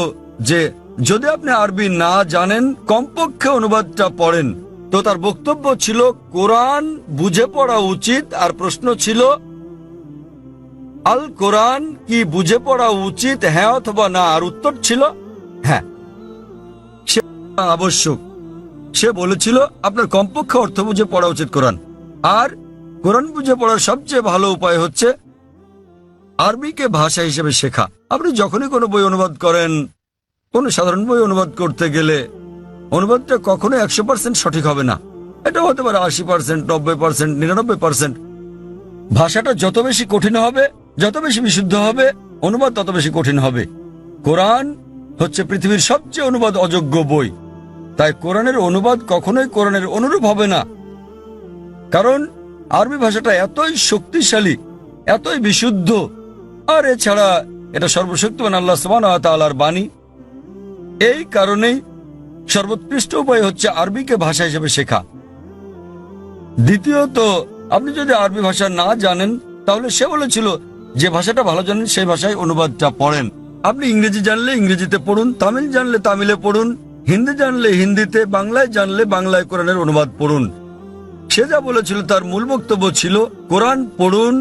যে যদি আপনি আরবি না জানেন কমপক্ষে অনুবাদটা পড়েন। তো তার বক্তব্য ছিল কোরআন বুঝে পড়া উচিত, আর প্রশ্ন ছিল আল কোরআন কি বুঝে পড়া উচিত, হ্যাঁ অথবা না। আর উত্তর ছিল হ্যাঁ, সে আবশ্যক। সে বলেছিল আপনার কমপক্ষে অর্থ বুঝে পড়া উচিত কোরআন, আর কোরআন বুঝে পড়ার সবচেয়ে ভালো উপায় হচ্ছে আরবিকে ভাষা হিসেবে শেখা। আপনি যখনই কোনো বই অনুবাদ করেন, কোনো সাধারণ বই অনুবাদ করতে গেলে অনুবাদটা কখনো 100% সঠিক হবে না। এটা হতে পারে 80%, 90%, 99%। ভাষাটা যত বেশি কঠিন হবে, যত বেশি বিশুদ্ধ হবে, অনুবাদ তত বেশি কঠিন হবে। কোরআন হচ্ছে পৃথিবীর সবচেয়ে অনুবাদ অযোগ্য বই। তাই কোরআনের অনুবাদ কখনোই কোরআনের অনুরূপ হবে না, কারণ আরবি ভাষাটা এতই শক্তিশালী, এতই বিশুদ্ধ। আর এছাড়া এটা সর্বশক্তিমান আল্লাহ সুবহানাহু ওয়া তাআলার বাণী। এই কারণেই সর্বোৎকৃষ্ট উপায় হচ্ছে আরবিকে ভাষা হিসেবে শেখা। দ্বিতীয়ত, আপনি যদি আরবি ভাষা না জানেন, তাহলে সে বলেছিল যে ভাষাটা ভালো জানেন সেই ভাষায় অনুবাদটা পড়েন। আপনি ইংরেজি জানলে ইংরেজিতে পড়ুন, তামিল জানলে তামিলে পড়ুন, হিন্দি জানলে হিন্দিতে, বাংলায় জানলে বাংলায় কোরআনের অনুবাদ পড়ুন। সে যা বলেছিল তার মূল বক্তব্য ছিল কোরআন পড়ুন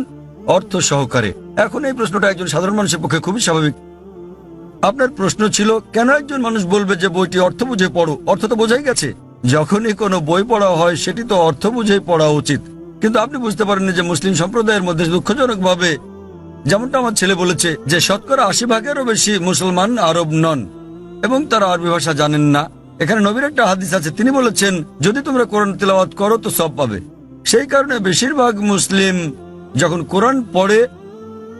অর্থ সহকারে। এখন এই প্রশ্নটা একজন সাধারণ মানুষের পক্ষে খুবই স্বাভাবিক। আপনার প্রশ্ন ছিল কেন একজন মানুষ বলবে যে বইটি অর্থ বুঝে পড়ো? অর্থ তো বোঝাই গেছে। যখনই কোনো বই পড়া হয় সেটি তো অর্থ বুঝেই পড়া উচিত। কিন্তু আপনি বুঝতে পারেননি যে মুসলিম সম্প্রদায়ের মধ্যে দুঃখজনকভাবে, যেমনটা আমার ছেলে বলেছে, যে শতকরা 80%-এরও বেশি মুসলমান আরব নন এবং তারা আরবি ভাষা জানেন না। এখানে নবীর একটা হাদিস আছে, তিনি বলেছেন যদি তোমরা কোরআন তিলাওয়াত করো তো সব পাবে। সেই কারণে বেশিরভাগ মুসলিম যখন কোরআন পড়ে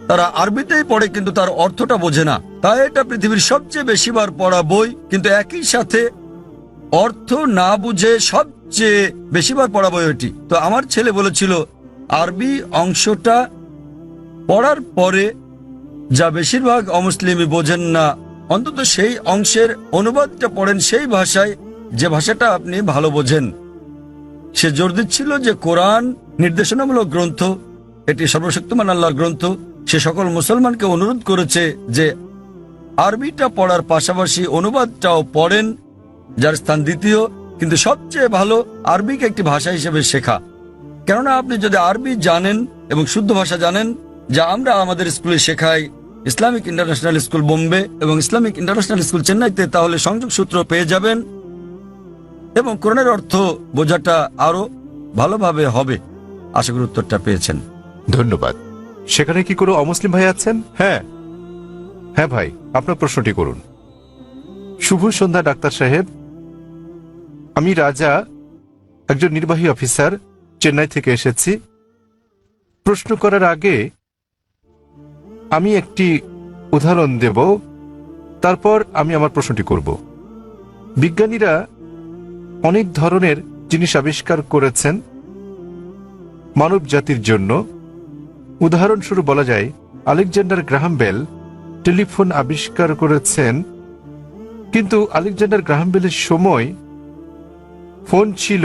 তারা আরবিতেই পড়ে, কিন্তু তার অর্থটা বোঝে না। তাই এটা পৃথিবীর সবচেয়ে বেশিবার পড়া বই, কিন্তু একই সাথে অর্থ না বুঝে সবচেয়ে বেশিবার পড়া বই ওটি। তো আমার ছেলে বলেছিল আরবি অংশটা পড়ার পরে যা বেশিরভাগ অমুসলিমই বোঝেন না, অন্তত সেই অংশের অনুবাদটা পড়েন সেই ভাষায়, যে ভাষাটা আপনি ভালো বোঝেন। সে জোর দিচ্ছিল যে কোরআন নির্দেশনামূলক গ্রন্থ, এটি সর্বশক্তিমান আল্লাহর গ্রন্থ। সে সকল মুসলমানকে অনুরোধ করেছে যে আরবিটা পড়ার পাশাপাশি অনুবাদটাও পড়েন, যার স্থান দ্বিতীয়। কিন্তু সবচেয়ে ভালো আরবিকে একটি ভাষা হিসেবে শেখা। কেননা আপনি যদি আরবি জানেন এবং শুদ্ধ ভাষা জানেন, যা আমরা আমাদের স্কুলে শেখাই, ইসলামিক ইন্টারন্যাশনাল স্কুল বোম্বে এবং ইসলামিক ইন্টারন্যাশনাল স্কুল চেন্নাইতে, তাহলে সংযোগ সূত্র পেয়ে যাবেন এবং কোরআনের অর্থ বোঝাটা আরো ভালোভাবে হবে। আশা করি উত্তরটা পেয়েছেন। ধন্যবাদ। সেখানে কি কোনো অমুসলিম ভাই আছেন? হ্যাঁ হ্যাঁ ভাই, আপনার প্রশ্নটি করুন। শুভ সন্ধ্যা ডাক্তার সাহেব, আমি রাজা, একজন নির্বাহী অফিসার, চেন্নাই থেকে এসেছি। প্রশ্ন করার আগে আমি একটি উদাহরণ দেব, তারপর আমি আমার প্রশ্নটি করব। বিজ্ঞানীরা অনেক ধরনের জিনিস আবিষ্কার করেছেন মানব জাতির জন্য। উদাহরণস্বরূপ বলা যায় আলেকজান্ডার গ্রাহাম বেল টেলিফোন আবিষ্কার করেছেন, কিন্তু আলেকজান্ডার গ্রাহাম বেলের সময় ফোন ছিল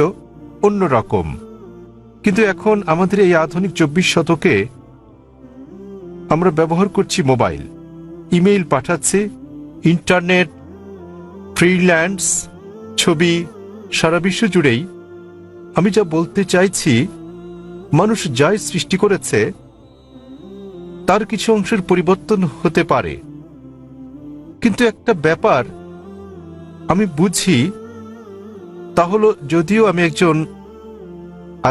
অন্যরকম। কিন্তু এখন আমাদের এই আধুনিক 24 শতকে আমরা ব্যবহার করছি মোবাইল, ইমেইল পাঠাচ্ছি, ইন্টারনেট, ফ্রিল্যান্স, ছবি, সারা বিশ্ব জুড়েই। আমি যা বলতে চাইছি, মানুষ যাই সৃষ্টি করেছে তার কিছু অংশের পরিবর্তন হতে পারে, কিন্তু একটা ব্যাপার আমি বুঝি তা হলো, যদিও আমি একজন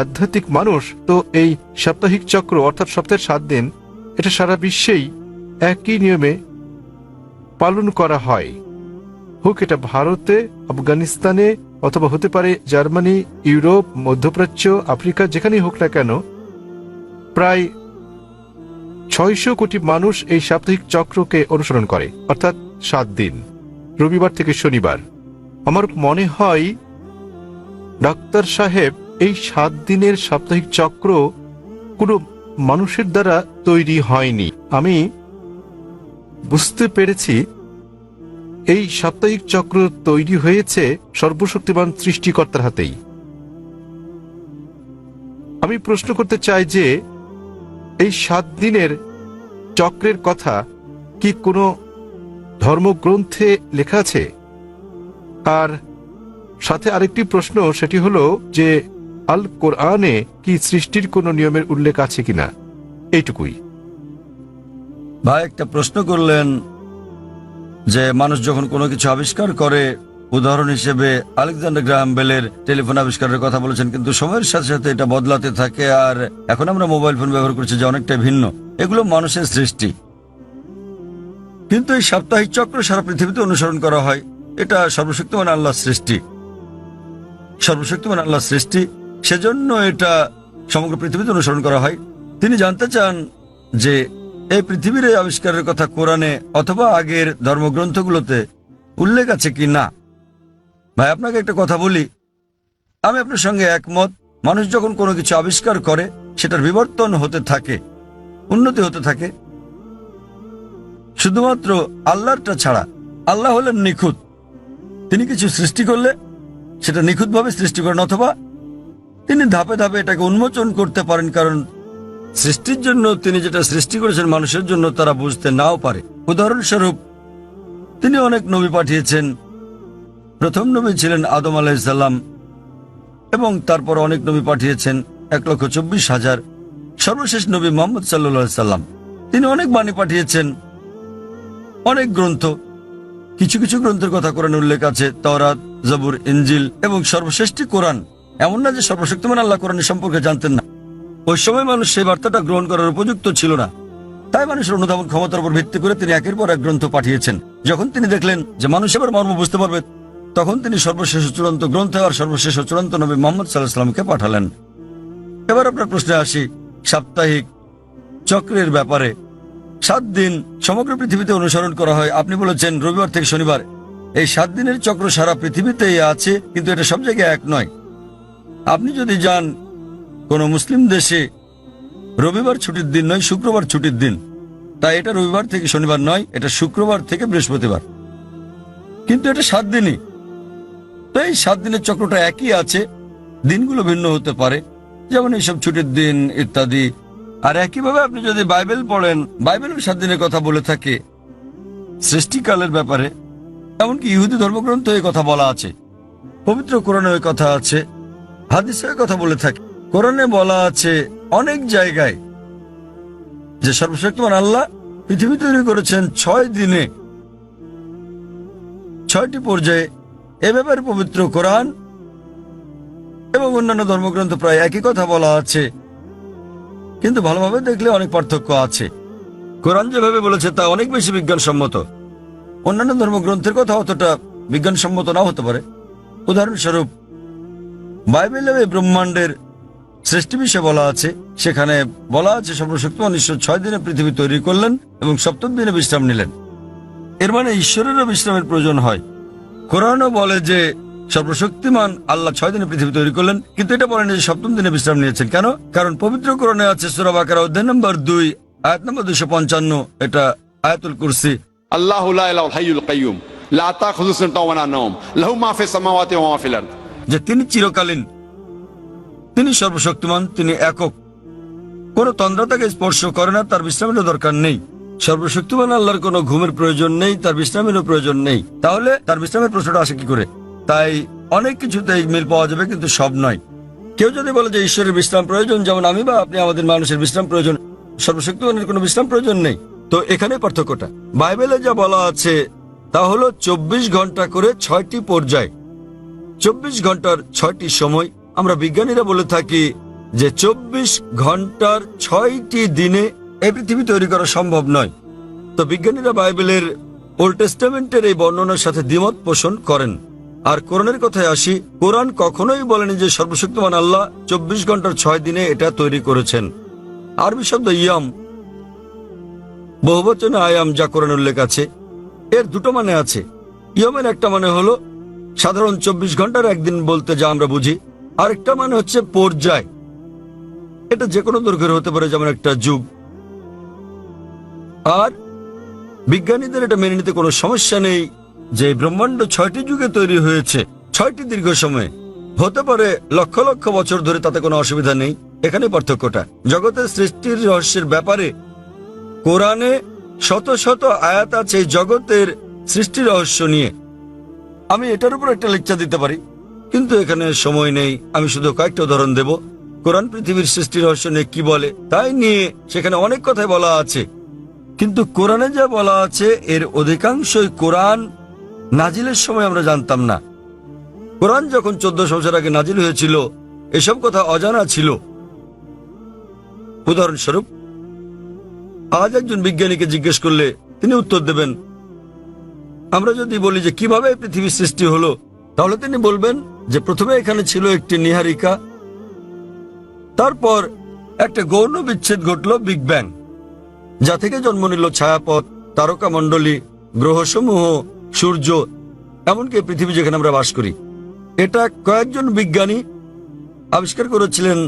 আধ্যাত্মিক মানুষ, তো এই সাপ্তাহিক চক্র অর্থাৎ সপ্তাহের 7 দিন এটা সারা বিশ্বেই একই নিয়মে পালন করা হয়। হোক এটা ভারতে, আফগানিস্তানে, অথবা হতে পারে জার্মানি, ইউরোপ, মধ্যপ্রাচ্য, আফ্রিকা, যেখানেই হোক না কেন, প্রায় 600 কোটি মানুষ এই সাপ্তাহিক চক্রকে অনুসরণ করে, অর্থাৎ 7 দিন, রবিবার থেকে শনিবার। আমার মনে হয় ডাক্তার সাহেব, এই 7 দিনের সাপ্তাহিক চক্র কোনো মানুষের দ্বারা তৈরি হয়নি। আমি বুঝতে পেরেছি এই সাপ্তাহিক চক্র তৈরি হয়েছে সর্বশক্তিমান সৃষ্টিকর্তার হাতেই। আমি প্রশ্ন করতে চাই যে এই 7 দিনের চক্রের কথা কি কোনো ধর্মগ্রন্থে লেখা আছে? আর সাথে আরেকটি প্রশ্ন, সেটি হলো যে আল কোরআনে কি সৃষ্টির কোনো নিয়মের উল্লেখ আছে কিনা? এইটুকুই। ভাই একটা প্রশ্ন করলেন যে মানুষ যখন কোনো কিছু আবিষ্কার করে, উদাহরণ হিসেবে আলেকজান্ডার গ্রাহাম বেলের টেলিফোন আবিষ্কারের কথা বলেছেন, কিন্তু সময়ের সাথে সাথে এটা বদলাতে থাকে, আর এখন আমরা মোবাইল ফোন ব্যবহার করছি যে অনেকটা ভিন্ন। এগুলো মানুষের সৃষ্টি, কিন্তু এই সাপ্তাহিক চক্র সারা পৃথিবীতে অনুসরণ করা হয়। এটা সর্বশক্তিমান আল্লাহর সৃষ্টি, সর্বশক্তিমান আল্লাহর সৃষ্টি, সেজন্য এটা সমগ্র পৃথিবীতে অনুসরণ করা হয়। তিনি জানতে চান যে এই পৃথিবীর এই আবিষ্কারের কথা কোরআনে অথবা আগের ধর্মগ্রন্থগুলোতে উল্লেখ আছে কি না। ভাই আপনাকে একটা কথা বলি, আমি আপনার সঙ্গে একমত। মানুষ যখন কোনো কিছু আবিষ্কার করে সেটার বিবর্তন হতে থাকে, উন্নতি হতে থাকে, শুধুমাত্র আল্লাহরটা ছাড়া। আল্লাহ হলেন নিখুঁত, তিনি কিছু সৃষ্টি করলে সেটা নিখুঁতভাবে সৃষ্টি করেন, অথবা তিনি ধাপে ধাপে এটাকে উন্মোচন করতে পারেন, কারণ সৃষ্টির জন্য তিনি যেটা সৃষ্টি করেছেন মানুষের জন্য তারা বুঝতে নাও পারে। উদাহরণস্বরূপ তিনি অনেক নবী পাঠিয়েছেন। প্রথম নবী ছিলেন আদম আলাইহিসসালাম, এবং তারপর অনেক নবী পাঠিয়েছেন 1,24,000। সর্বশেষ নবী মুহাম্মদ সাল্লাল্লাহু আলাইহি সাল্লাম, তিনি অনেক বাণী পাঠিয়েছেন, অনেক গ্রন্থ। কিছু কিছু গ্রন্থের কথা কোরআনে উল্লেখ আছে, তাওরাত, জবুর, ইনজিল, এবং সর্বশ্রেষ্ঠ কোরআন। এমন না যে সর্বশক্তিমান আল্লাহ কোরআনের সম্পর্কে জানতেন না। ওই সময় মানুষ সেই বার্তাটা গ্রহণ করার উপযুক্ত ছিল না, তাই মানুষের অনুধাবন ক্ষমতার উপর ভিত্তি করে তিনি একের পর এক গ্রন্থ পাঠিয়েছেন। যখন তিনি দেখলেন যে মানুষ এবার মর্ম বুঝতে পারবে, তখন তিনি সর্বশেষ চূড়ান্ত গ্রন্থ আর সর্বশেষ চূড়ান্ত নবী মুহাম্মদ সাল্লাল্লাহু আলাইহি সাল্লামকে পাঠালেন। এবার আপনার প্রশ্নে আসি, সাপ্তাহিক চক্রের ব্যাপারে। 7 দিন সমগ্র পৃথিবীতে অনুসরণ করা হয়। আপনি বলেছেন রবিবার থেকে শনিবার। এই 7 দিনের চক্র সারা পৃথিবীতেই আছে, কিন্তু এটা সব জায়গায় এক নয়। আপনি যদি যান কোন মুসলিম দেশে, রবিবার ছুটির দিন নয়, শুক্রবার ছুটির দিন, তাই এটা রবিবার থেকে শনিবার নয়, এটা শুক্রবার থেকে বৃহস্পতিবার, কিন্তু এটা 7 দিনই। তো এই 7 দিনের চক্রটা একই আছে, দিনগুলো ভিন্ন হতে পারে, যেমন এইসব ছুটির দিন ইত্যাদি। আর একইভাবে আপনি যদি বাইবেল পড়েন, বাইবেলের 7 দিনের কথা বলে থাকে সৃষ্টিকালের ব্যাপারে। এমনকি ইহুদি ধর্মগ্রন্থ এই কথা বলা আছে, পবিত্র কোরআনে ওই কথা আছে, হাদিসে কথা বলে থাকে। কোরআনে বলা আছে অনেক জায়গায় যে সর্বশক্তিমান আল্লাহ পৃথিবী তৈরি করেছেন 6 দিনে, 6টি পর্যায়ে। এ ব্যাপারে পবিত্র কোরআন এবং অন্যান্য ধর্মগ্রন্থ প্রায় একই কথা বলা আছে, কিন্তু ভালোভাবে দেখলে অনেক পার্থক্য আছে। কোরআন যেভাবে বলেছে তা অনেক বেশি বিজ্ঞানসম্মত, অন্যান্য ধর্মগ্রন্থের কথা অতটা বিজ্ঞানসম্মত নাও হতে পারে। উদাহরণস্বরূপ বাইবেলে ব্রহ্মাণ্ডের সৃষ্টি বিষয়ে বলা আছে, সেখানে বলা আছে সর্বশক্তিমান ঈশ্বর 6 দিনে পৃথিবী তৈরি করলেন এবং 7ম দিনে বিশ্রাম নিলেন। এর মানে ঈশ্বরেরও বিশ্রামের প্রয়োজন হয়। কোরআনও বলে যে সর্বশক্তিমান আল্লাহ 6 দিনে পৃথিবী তৈরি করলেন, কিন্তু এটা বলেন যে 7ম দিনে বিশ্রাম নিয়েছেন। কেন? কারণ পবিত্র কোরআনে আছে সূরা বাকারা অধ্যায় নম্বর 2 আয়াত নম্বর 255, এটা আয়াতুল কুরসি। আল্লাহু লা ইলাহা হাইয়ুল কাইয়ুম লা তাখুযু সিনাতুন ওয়া লা নাওম লাহু মা ফিস সামাওয়াতি ওয়া মা ফিল আরদ। যে তিনি চিরকালীন, তিনি সর্বশক্তিমান, তিনি একক, কোন তন্দ্রা তাকে স্পর্শ করে না, তার বিশ্রামের দরকার নেই। সর্বশক্তিমান আল্লাহর কোনো ঘুমের প্রয়োজন নেই, তার বিশ্রামেরও প্রয়োজন নেই। তাহলে তার বিশ্রামের প্রশ্নটা আসে কি করে? তাই অনেক কিছুতেই মিল পাওয়া যাবে, কিন্তু সব নয়। কেউ যদি বলে যে ঈশ্বরের বিশ্রাম প্রয়োজন, যেমন আমি বা আপনি আমাদের মানুষের বিশ্রাম প্রয়োজন, সর্বশক্তিমানের কোনো বিশ্রাম প্রয়োজন নেই, তো এখানে পার্থক্যটা। বাইবেলে যা বলা আছে তা হলো 24 ঘন্টা করে 6টি পর্যায়। 24 ঘন্টার 6টি সময়। আমরা বিজ্ঞানীরা বলে থাকি যে 24 ঘন্টার 6টি দিনে এই পৃথিবী তৈরি করা সম্ভব নয়। তো বিজ্ঞানীরা বাইবেলের ওল্ড টেস্টামেন্টের এই বর্ণনার সাথে দ্বিমত পোষণ করেন। আর কোরআনের কথায় আসি, কোরআন কখনোই বলেনি যে সর্বশক্তিমান আল্লাহ 24 ঘন্টার 6 দিনে এটা তৈরি করেছেন। আরবি শব্দ ইয়াম, বহুবচনে আয়াম, যা কোরআনে উল্লেখ আছে, এর দুটো মানে আছে। ইয়মের একটা মানে হলো সাধারণ 24 ঘন্টার একদিন বলতে যা আমরা বুঝি, আরেকটা মানে হচ্ছে পর্যায়। এটা যে কোনো দৈর্ঘ্যের হতে পারে, যেমন একটা যুগ। আর বিজ্ঞানীদের এটা মেনে নিতে কোনো সমস্যা নেই যে ব্রহ্মাণ্ড 6টি যুগে তৈরি হয়েছে, 6টি দীর্ঘ সময়ে, হতে পারে লক্ষ লক্ষ বছর ধরে, তাতে কোনো অসুবিধা নেই। এখানে পার্থক্যটা জগতের সৃষ্টির রহস্যের ব্যাপারে কোরআনে শত শত আয়াত আছে এই জগতের সৃষ্টি রহস্য নিয়ে। আমি এটার উপর একটা লেকচার দিতে পারি, কিন্তু এখানে সময় নেই। আমি শুধু কয়েকটা উদাহরণ দেব। কোরআন পৃথিবীর সৃষ্টি রহস্য নিয়ে কি বলে তাই নিয়ে সেখানে অনেক কথাই বলা আছে, কিন্তু কোরআনে যা বলা আছে এর অধিকাংশই কোরআন নাজিলের সময় আমরা জানতাম না। কোরআন যখন 1400 বছর আগে নাজিল হয়েছিল, এসব কথা অজানা ছিল। উদাহরণস্বরূপ, আজ একজন বিজ্ঞানীকে জিজ্ঞেস করলে তিনি উত্তর দেবেন। আমরা যদি বলি যে কিভাবে পৃথিবীর সৃষ্টি হলো, তাহলে তিনি বলবেন যে প্রথমে এখানে ছিল একটি নীহারিকা, তারপর একটা গৌণ বিচ্ছেদ ঘটল, বিগ ব্যাং, যা থেকে জন্ম নিল ছায়াপথ, তারকামণ্ডলী, গ্রহসমূহ, সূর্য, এমনকি পৃথিবী যেখানে আমরা বাস করি। এটা কয়েকজন বিজ্ঞানী আবিষ্কার করেছিলেন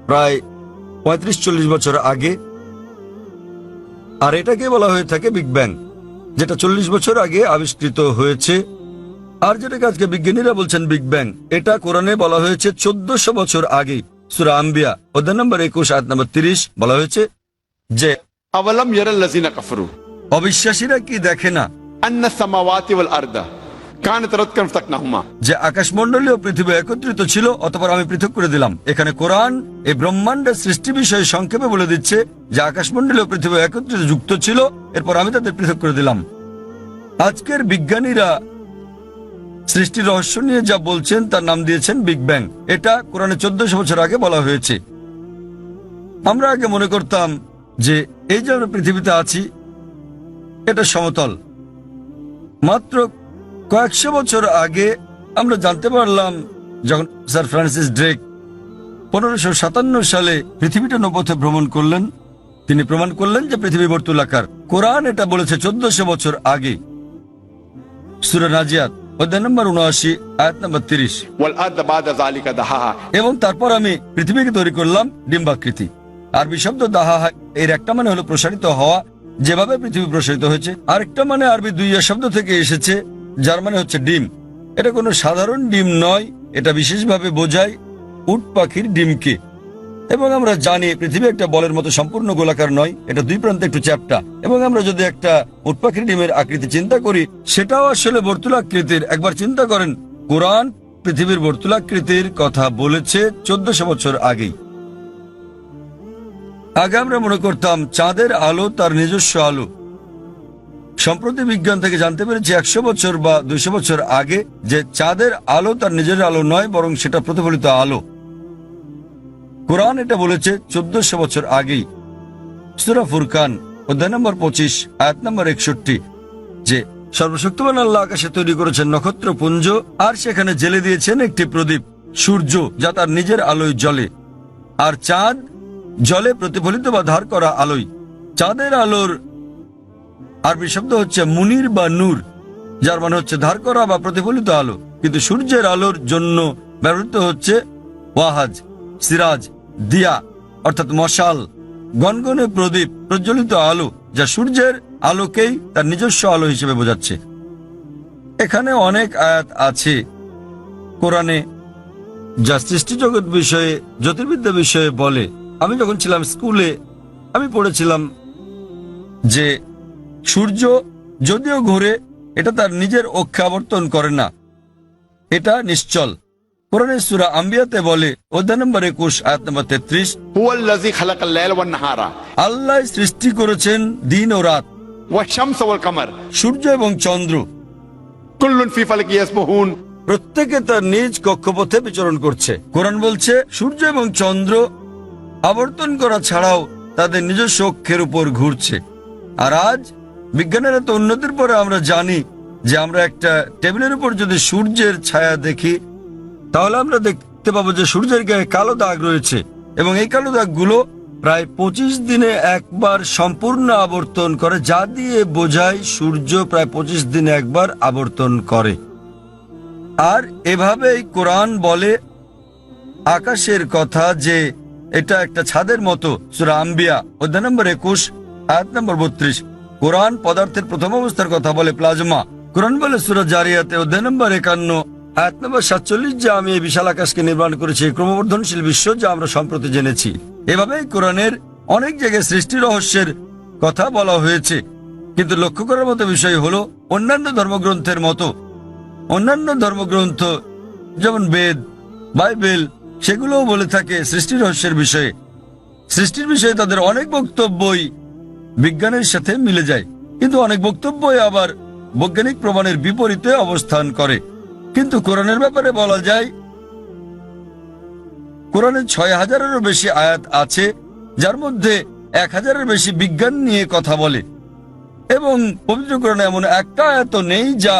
প্রায় 35-40 বছর আগে। আর এটাকে বলা হয়ে থাকে বিগ ব্যাং, যেটা 40 বছর আগে আবিষ্কৃত হয়েছে। আর যেটাকে আজকে বিজ্ঞানীরা বলছেন বিগ ব্যাং, এটা কোরআনে বলা হয়েছে 1400 বছর আগে। সূরা আম্বিয়া অধ্যায় নম্বর 21 আয়াত নম্বর 30 বলা হয়েছে যে अवलम यरल्लज़ीना कफरू অবিশ্বাসীরা কি দেখে না अन्ना समावाति वल अर्दा कानत रत्कन फतकनाहुमा যে আকাশমণ্ডলীয় পৃথিবী একত্রিত ছিল, অতঃপর আমি পৃথক করে দিলাম। এখানে কোরআন এই ব্রহ্মাণ্ডের সৃষ্টি বিষয়ে সংক্ষেপে বলে দিচ্ছে যে আকাশমণ্ডলীয় পৃথিবী একত্রিত যুক্ত ছিল, এরপর আমি তাদের পৃথক করে দিলাম। আজকের বিজ্ঞানীরা সৃষ্টির রহস্য নিয়ে যা বলছেন তার নাম দিয়েছেন বিগ ব্যাং। এটা কোরআনে 1400 বছর আগে বলা হয়েছে। আমরা আগে মনে করতাম যে এই যে আমরা পৃথিবীতে আছি এটা সমতল। মাত্র কয়েকশো বছর আগে আমরা জানতে পারলাম, যখন স্যার ফ্রান্সিস ড্রেক 1557 সালে পৃথিবীটা নৌপথে ভ্রমণ করলেন, তিনি প্রমাণ করলেন যে পৃথিবী বর্তুলাকার। কোরআন এটা বলেছে 1400 বছর আগে। সূরা নাজিয়াত অধ্যায় নম্বর 79 আয়াত নম্বর 30। वल अर्द बाद ज़ालिका दहाहा এবং তারপর আমি পৃথিবীকে তৈরি করলাম ডিম্বাকৃতি। আরবি শব্দ দাহা, এর একটা মানে হলো প্রসারিত হওয়া, যেভাবে পৃথিবী প্রসারিত হয়েছে। আরেকটা মানে আরবি দুইয়া শব্দ থেকে এসেছে, যার মানে হচ্ছে ডিম। এটা কোনো সাধারণ ডিম নয়, এটা বিশেষভাবে বোঝায় উট পাখির ডিমকে। এবং আমরা জানি পৃথিবী একটা বলের মতো সম্পূর্ণ গোলাকার নয়, এটা দুই প্রান্তে একটু চ্যাপ্টা। এবং আমরা যদি একটা উট পাখির ডিমের আকৃতি চিন্তা করি, সেটাও আসলে বর্তুলাকৃতির। একবার চিন্তা করেন, কোরআন পৃথিবীর বর্তুলাকৃতির কথা বলেছে 1400 বছর আগেই। আগে আমরা মনে করতাম চাঁদের আলো তার নিজস্ব আলো। সম্প্রতি বিজ্ঞান থেকে জানতে পেরেছি 100 বছর বা 200 বছর আগে যে চাঁদের আলো তার নিজের আলো নয়, বরং সেটা প্রতিফলিত আলো। কোরআন এটা বলেছে 1400 বছর আগেই। সূরা ফুরকান অধ্যায় নম্বর 25 আয়াত নম্বর 61 যে সর্বশক্তিমান আল্লাহ আকাশে তৈরি করেছেন নক্ষত্রপুঞ্জ, আর সেখানে জেলে দিয়েছেন একটি প্রদীপ, সূর্য, যা তার নিজের আলোয় জ্বলে, আর চাঁদ জলে প্রতিফলিত বা ধার করা আলোয়। চাঁদের আলোর আরবি শব্দ হচ্ছে মুনির বা নূর, যার মানে হচ্ছে ধার করা বা প্রতিফলিত আলো। কিন্তু সূর্যের আলোর জন্য ব্যবহৃত হচ্ছে ওয়াহাজ, সিরাজ, দিয়া, অর্থাৎ মশাল, গনগনে প্রদীপ, প্রজ্বলিত আলো, যা সূর্যের আলোকেই তার নিজস্ব আলো হিসেবে বোঝাচ্ছে। এখানে অনেক আয়াত আছে কোরআনে যা সৃষ্টি জগৎ বিষয়ে, জ্যোতির্বিদ্যা বিষয়ে বলে। আমি যখন ছিলাম স্কুলে, আমি পড়েছিলাম যে সূর্য যদিও ঘোরে, এটা তার নিজের অক্ষে আবর্তন করে না, এটা নিশ্চল। কোরআনের সূরা আম্বিয়াতে বলে অধ্যায় নম্বর 21 আয়াত নম্বর 33, हुवल्लज़ी खलक़ल लैल वन नहारा আল্লাহ সৃষ্টি করেছেন দিন ও রাত। والشمس والقمر সূর্য এবং চন্দ্র كل في فلك يسبحون প্রত্যেকে তার নিজ কক্ষপথে বিচরণ করছে। কোরআন বলছে সূর্য এবং চন্দ্র আবর্তন করা ছাড়াও তাদের নিজস্ব অক্ষের উপর ঘুরছে। আর আজ বিজ্ঞানের এত উন্নতির পরে আমরা জানি যে আমরা একটা টেবিলের উপর যদি সূর্যের ছায়া দেখি তাহলে আমরা দেখতে পাবো যে সূর্যের গায়ে কালো দাগ রয়েছে এবং এই কালো দাগগুলো প্রায় 25 দিনে একবার সম্পূর্ণ আবর্তন করে, যা দিয়ে বোঝায় সূর্য প্রায় 25 দিনে একবার আবর্তন করে। আর এভাবেই কোরআন বলে আকাশের কথা যে এটা একটা ছাদের মতো। সূরা আম্বিয়া অধ্যায় নম্বর 21 আয়াত নম্বর 32। কোরআন পদার্থের প্রথম অবস্থার কথা বলে প্লাজমা। কোরআন বলে সূরা জারিয়াতে অধ্যায় নম্বর 51 আয়াত নম্বর 47 যে আমি এই বিশাল আকাশকে নির্মাণ করেছি, এই ক্রমবর্ধনশীল বিশ্ব যা আমরা সম্প্রতি জেনেছি। এভাবেই কোরআনের অনেক জায়গায় সৃষ্টি রহস্যের কথা বলা হয়েছে। কিন্তু লক্ষ্য করার মতো বিষয় হলো অন্যান্য ধর্মগ্রন্থের মতো অন্যান্য ধর্মগ্রন্থ যেমন বেদ, বাইবেল, সেগুলোও বলে থাকে সৃষ্টি রহস্যের বিষয়ে। সৃষ্টির বিষয়ে তাদের অনেক বক্তব্যই বিজ্ঞানের সাথে মিলে যায়, কিন্তু অনেক বক্তব্যই আবার বৈজ্ঞানিক প্রমাণের বিপরীতে অবস্থান করে। কিন্তু কোরআনের ব্যাপারে বলা যায় কোরআনে 6000-এরও বেশি আয়াত আছে, যার মধ্যে 1000-এর বেশি বিজ্ঞান নিয়ে কথা বলে। এবং পবিত্র কোরআনে এমন একটা আয়াত নেই যা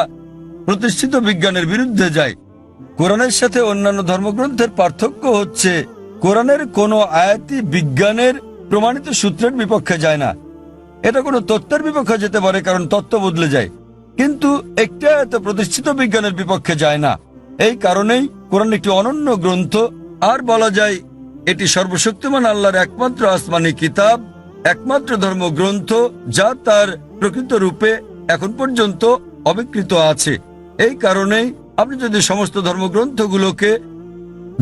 প্রতিষ্ঠিত বিজ্ঞানের বিরুদ্ধে যায়। কোরআনের সাথে অন্যান্য ধর্মগ্রন্থের পার্থক্য হচ্ছে কোরআনের কোনো আয়াতই বিজ্ঞানের প্রমাণিত সূত্রের বিপক্ষে যায় না। এটা কোনো তত্ত্বের বিপক্ষে যেতে পারে, কারণ তত্ত্ব বদলে যায়, কিন্তু একটি আয়াত প্রতিষ্ঠিত বিজ্ঞানের বিপক্ষে যায় না। এই কারণেই কোরআন একটি অনন্য গ্রন্থ। আর বলা যায় এটি সর্বশক্তিমান আল্লাহর একমাত্র আসমানি কিতাব, একমাত্র ধর্মগ্রন্থ যা তার প্রকৃত রূপে এখন পর্যন্ত অবিকৃত আছে। এই কারণেই আপনি যদি সমস্ত ধর্মগ্রন্থগুলোকে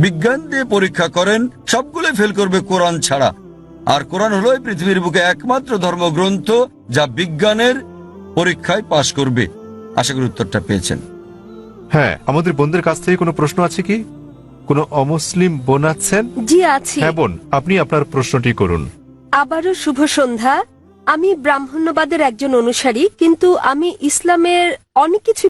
বিজ্ঞান দিয়ে পরীক্ষা করেন, সবগুলোই ফেল করবে কোরআন ছাড়া। আর কোরআন হলো এই পৃথিবীর বুকে একমাত্র ধর্মগ্রন্থ যা বিজ্ঞানের পরীক্ষায় পাশ করবে। আশা করি উত্তরটা পেয়েছেন। হ্যাঁ, আমাদের বোনদের কাছ থেকে কোনো প্রশ্ন আছে কি? কোনো অমুসলিম বোন আছেন? জি আছে। হ্যাঁ বোন, আপনি আপনার প্রশ্নটি করুন। আবারও শুভ সন্ধ্যা। আমি ব্রাহ্মণ্যবাদের একজন অনুসারী, কিন্তু আমি ইসলামের অনেক কিছু